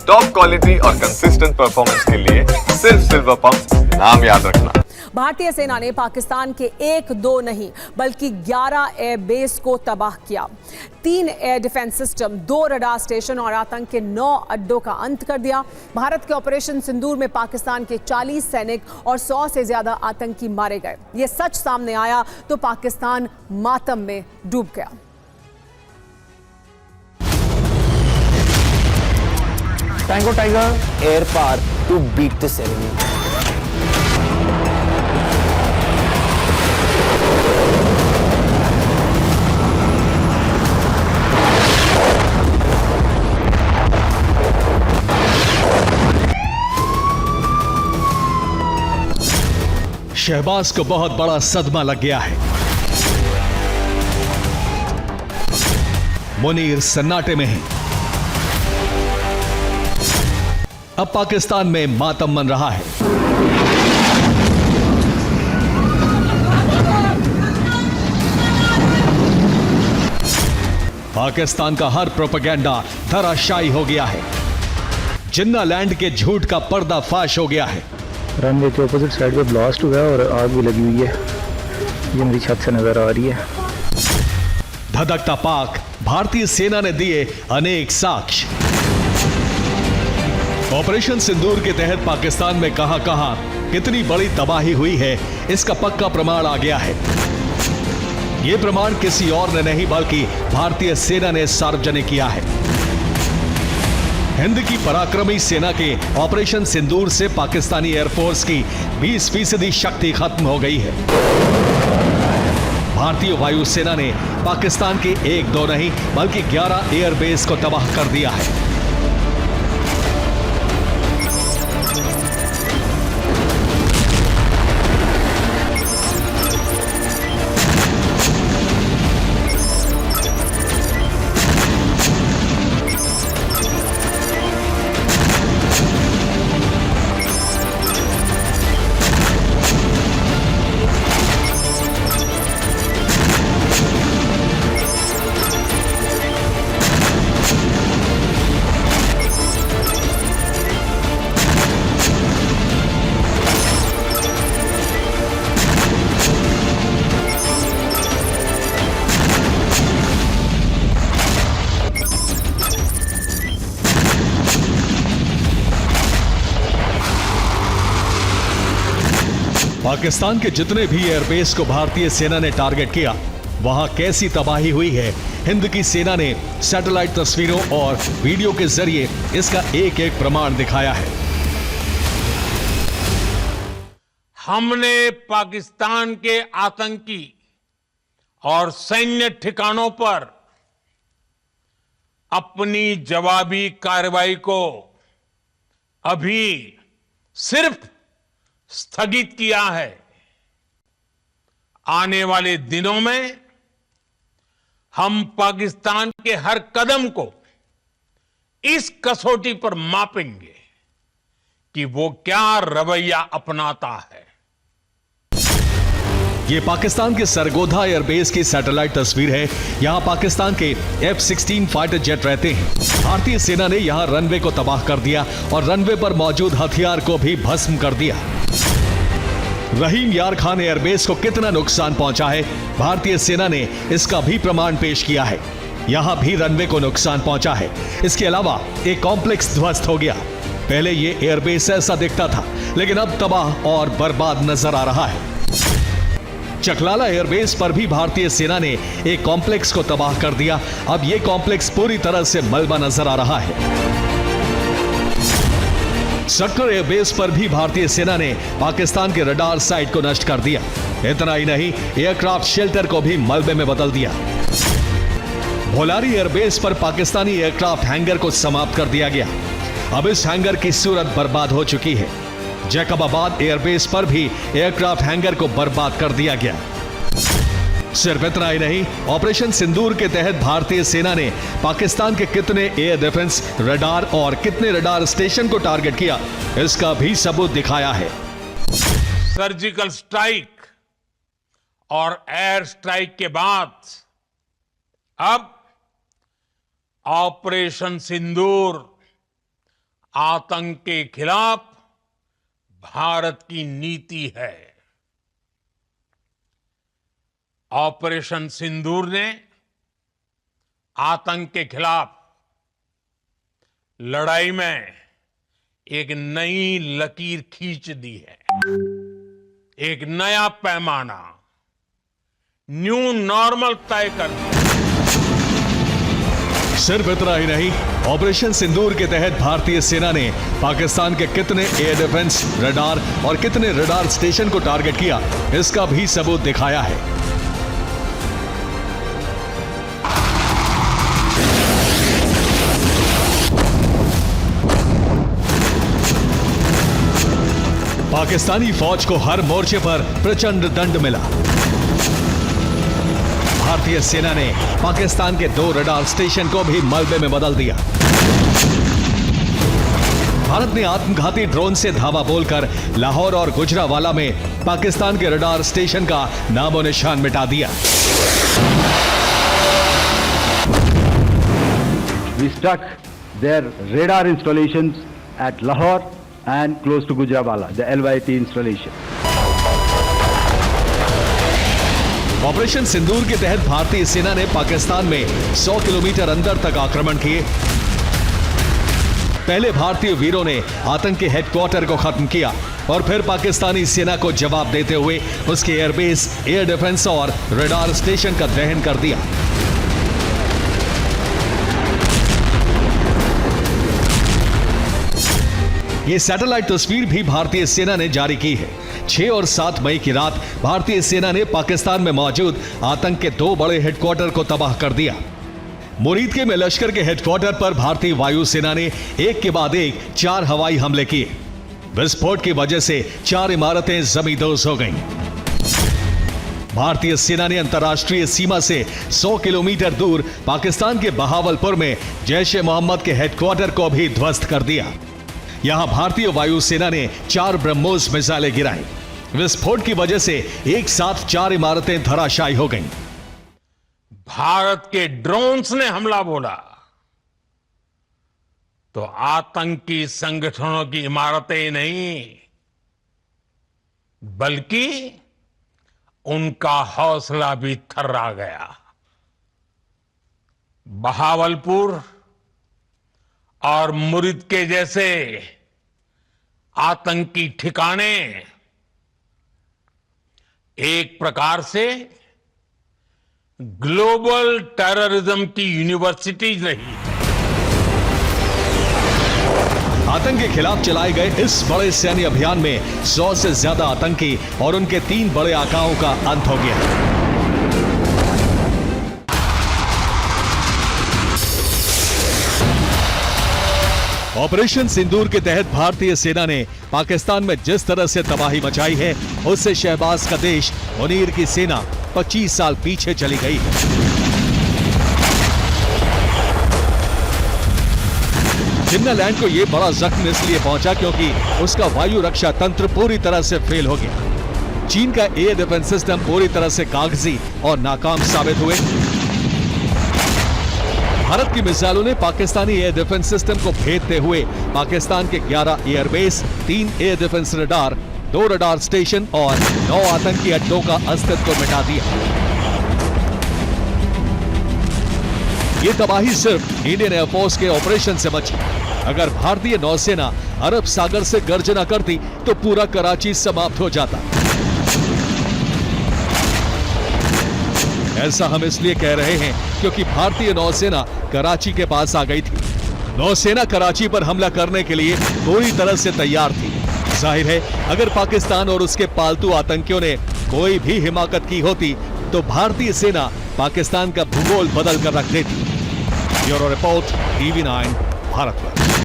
Top quality और consistent performance के लिए सिर्फ सिल्वर पंप नाम याद रखना। भारतीय सेना ने पाकिस्तान के 1-2 नहीं बल्कि 11 एयर बेस को तबाह किया। 3 air defence system, 2 radar station और आतंक के 9 अड्डों का अंत कर दिया। भारत के ऑपरेशन सिंदूर में पाकिस्तान के 40 सैनिक और 100 से ज्यादा आतंकी मारे गए। ये सच सामने आया तो पाकिस्तान मातम में डूब गया। Tango Tiger air power to beat this enemy. Shahbaz को बहुत बड़ा सदमा लग गया है। मुनीर सन्नाटे में है। अब पाकिस्तान में मातम मन रहा है। पाकिस्तान का हर प्रोपेगेंडा धराशायी हो गया है। जिन्ना लैंड के झूठ का पर्दाफाश हो गया है। रनवे के ऑपोजिट साइड पे ब्लास्ट हुआ है और आग भी लगी हुई है, ये मेरी छत से नजर आ रही है। धधकता पाक, भारतीय सेना ने दिए अनेक साक्ष्य। ऑपरेशन सिंदूर के तहत पाकिस्तान में कहां कितनी बड़ी तबाही हुई है, इसका पक्का प्रमाण आ गया है। यह प्रमाण किसी और ने नहीं बल्कि भारतीय सेना ने सार्वजनिक किया है। हिंद की पराक्रमी सेना के ऑपरेशन सिंदूर से पाकिस्तानी एयरफोर्स की 20% शक्ति खत्म हो गई है। भारतीय वायुसेना ने पाकिस्तान के 1-2 नहीं बल्कि 11 एयरबेस को तबाह कर दिया है। पाकिस्तान के जितने भी एयरबेस को भारतीय सेना ने टारगेट किया, वहां कैसी तबाही हुई है, हिंद की सेना ने सैटेलाइट तस्वीरों और वीडियो के जरिए इसका एक-एक प्रमाण दिखाया है। हमने पाकिस्तान के आतंकी और सैन्य ठिकानों पर अपनी जवाबी कार्रवाई को अभी सिर्फ स्थगित किया है। आने वाले दिनों में हम पाकिस्तान के हर कदम को इस कसौटी पर मापेंगे कि वो क्या रवैया अपनाता है। ये पाकिस्तान के सरगोधा एयरबेस की सैटेलाइट तस्वीर है। यहां पाकिस्तान के F-16 फाइटर जेट रहते हैं। भारतीय सेना ने यहां रनवे को तबाह कर दिया और रनवे पर मौजूद हथियार को भी भस्म कर दिया। रहीम यार खान एयरबेस को कितना नुकसान पहुंचा है, भारतीय सेना ने इसका भी प्रमाण पेश किया है। यहां भी रनवे को नुकसान पहुंचा है। इसके अलावा एक कॉम्प्लेक्स ध्वस्त हो गया। पहले ये एयरबेस ऐसा दिखता था, लेकिन अब तबाह और बर्बाद नजर आ रहा है। चकलाला एयरबेस पर भी भारतीय सेना ने एक कॉम्प्लेक्स को तबाह कर दिया। अब यह कॉम्प्लेक्स पूरी तरह से मलबा नजर आ रहा है। सक्कर एयरबेस पर भी भारतीय सेना ने पाकिस्तान के रडार साइट को नष्ट कर दिया। इतना ही नहीं, एयरक्राफ्ट शेल्टर को भी मलबे में बदल दिया। भोलारी एयरबेस पर पाकिस्तानी एयरक्राफ्ट हैंगर को समाप्त कर दिया गया। अब इस हैंगर की सूरत बर्बाद हो चुकी है। जैकबाबाद एयरबेस पर भी एयरक्राफ्ट हैंगर को बर्बाद कर दिया गया। सिर्फ इतना ही नहीं, ऑपरेशन सिंदूर के तहत भारतीय सेना ने पाकिस्तान के कितने एयर डिफेंस रडार और कितने रडार स्टेशन को टारगेट किया, इसका भी सबूत दिखाया है। सर्जिकल स्ट्राइक और एयर स्ट्राइक के बाद अब ऑपरेशन सिंदूर आतंक के खिलाफ भारत की नीति है। ऑपरेशन सिंदूर ने आतंक के खिलाफ लड़ाई में एक नई लकीर खींच दी है, एक नया पैमाना, न्यू नॉर्मल तय कर दिया। सिर्फ इतना ही नहीं, ऑपरेशन सिंदूर के तहत भारतीय सेना ने पाकिस्तान के कितने एयर डिफेंस रडार और कितने रडार स्टेशन को टारगेट किया, इसका भी सबूत दिखाया है। पाकिस्तानी फौज को हर मोर्चे पर प्रचंड दंड मिला। भारतीय सेना ने पाकिस्तान के 2 रडार स्टेशन को भी मलबे में बदल दिया। भारत ने आत्मघाती ड्रोन से धावा बोलकर लाहौर और गुजरावाला में पाकिस्तान के रडार स्टेशन का नामो निशान मिटा दिया। We struck their radar installations at Lahore and close to Gujranwala, the LYT installation. Operation Sindoor के तहत भारतीय सेना ने पाकिस्तान में 100 किलोमीटर अंदर तक आक्रमण किए। पहले भारतीय वीरों ने आतंक के हेडक्वार्टर को खत्म किया और फिर पाकिस्तानी सेना को जवाब देते हुए उसके एयरबेस, एयर डिफेंस और रडार स्टेशन का दहन कर दिया। ये सैटेलाइट तस्वीर भी भारतीय सेना ने जारी की है। 6 और 7 मई की रात भारतीय सेना ने पाकिस्तान में मौजूद आतंक के 2 बड़े हेडक्वार्टर को तबाह कर दिया। मुरीदके में लश्कर के हेडक्वार्टर पर भारतीय वायुसेना ने एक के बाद एक 4 हवाई हमले किए। विस्फोट की वजह से 4 इमारतें जमींदोज हो गईं। भारतीय सेना ने अंतर्राष्ट्रीय सीमा से 100 किलोमीटर दूर पाकिस्तान के बहावलपुर में जैश-ए-मोहम्मद के हेडक्वार्टर को भी ध्वस्त कर दिया। यहां भारतीय वायुसेना ने 4 ब्रह्मोस मिसाइलें गिराई। विस्फोट की वजह से एक साथ 4 इमारतें धराशायी हो गईं। भारत के ड्रोन्स ने हमला बोला तो आतंकी संगठनों की इमारतें नहीं, बल्कि उनका हौसला भी थर्रा गया। बहावलपुर और मुरीदके जैसे आतंकी ठिकाने एक प्रकार से ग्लोबल टेररिज्म की यूनिवर्सिटीज रही है। आतंक के खिलाफ चलाए गए इस बड़े सैन्य अभियान में 100 से ज्यादा आतंकी और उनके 3 बड़े आकाओं का अंत हो गया। ऑपरेशन सिंदूर के तहत भारतीय सेना ने पाकिस्तान में जिस तरह से तबाही मचाई है, उससे शहबाज का देश मुनीर की सेना 25 साल पीछे चली गई है। जिन्नालैंड को यह बड़ा जख्म इसलिए पहुंचा क्योंकि उसका वायु रक्षा तंत्र पूरी तरह से फेल हो गया। चीन का एयर डिफेंस सिस्टम पूरी तरह से कागजी और नाकाम साबित हुए। भारत की मिसाइलों ने पाकिस्तानी एयर डिफेंस सिस्टम को भेदते हुए पाकिस्तान के 11 airbase, 3 air defence radar, 2 radar station और 9 आतंकी अड्डों का अस्तित्व मिटा दिया। ये तबाही सिर्फ इंडियन एयरफोर्स के ऑपरेशन से बची। अगर भारतीय नौसेना अरब सागर से गर्जना करती तो पूरा कराची समाप्त हो जाता। ऐसा हम इसलिए कह रहे हैं क्योंकि भारतीय नौसेना कराची के पास आ गई थी। नौसेना कराची पर हमला करने के लिए पूरी तरह से तैयार थी। जाहिर है, अगर पाकिस्तान और उसके पालतू आतंकियों ने कोई भी हिमाकत की होती तो भारतीय सेना पाकिस्तान का भूगोल बदल कर रख देती। Bureau report, TV9, Bharatvarsh.